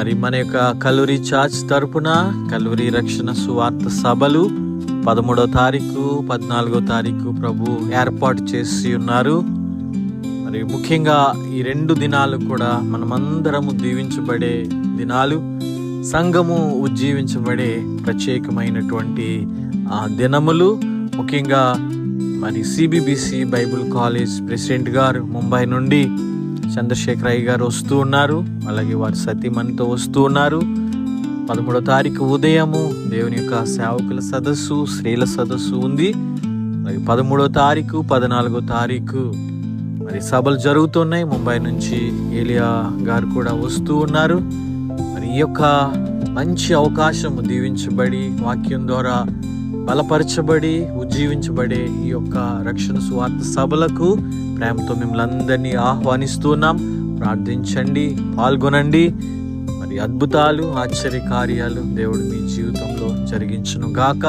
మరి మన యొక్క కల్వరి చర్చ్ తరపున కల్వరి రక్షణ సువార్త సభలు 13వ తారీఖు 14వ తారీఖు ప్రభు ఏర్పాటు చేసి ఉన్నారు. మరి ముఖ్యంగా ఈ 2 దినాలు కూడా మనమందరము దీవించబడే దినాలు, సంఘము ఉజ్జీవించబడే ప్రత్యేకమైనటువంటి దినములు. ముఖ్యంగా మరి సిబిబిసి బైబిల్ కాలేజ్ ప్రెసిడెంట్ గారు ముంబై నుండి చంద్రశేఖర్ అయ్య గారు వస్తూ ఉన్నారు. అలాగే వారి సతీమణితో వస్తూ ఉన్నారు. 13వ తారీఖు ఉదయము దేవుని యొక్క సేవకుల సదస్సు, స్త్రీల సదస్సు ఉంది. మరి 13వ తారీఖు 14వ తారీఖు మరి సభలు జరుగుతున్నాయి. ముంబై నుంచి ఏలియా గారు కూడా వస్తూ ఉన్నారు. మరి ఈ యొక్క మంచి అవకాశం దీవించబడి వాక్యం ద్వారా బలపరచబడి ఉజ్జీవించబడే ఈ యొక్క రక్షణ సువార్త సభలకు ప్రేమతో మిమ్మల్ని అందరినీ ఆహ్వానిస్తున్నాం. ప్రార్థించండి, పాల్గొనండి. మరి అద్భుతాలు, ఆశ్చర్య కార్యాలు దేవుడు మీ జీవితంలో జరిగించును గాక.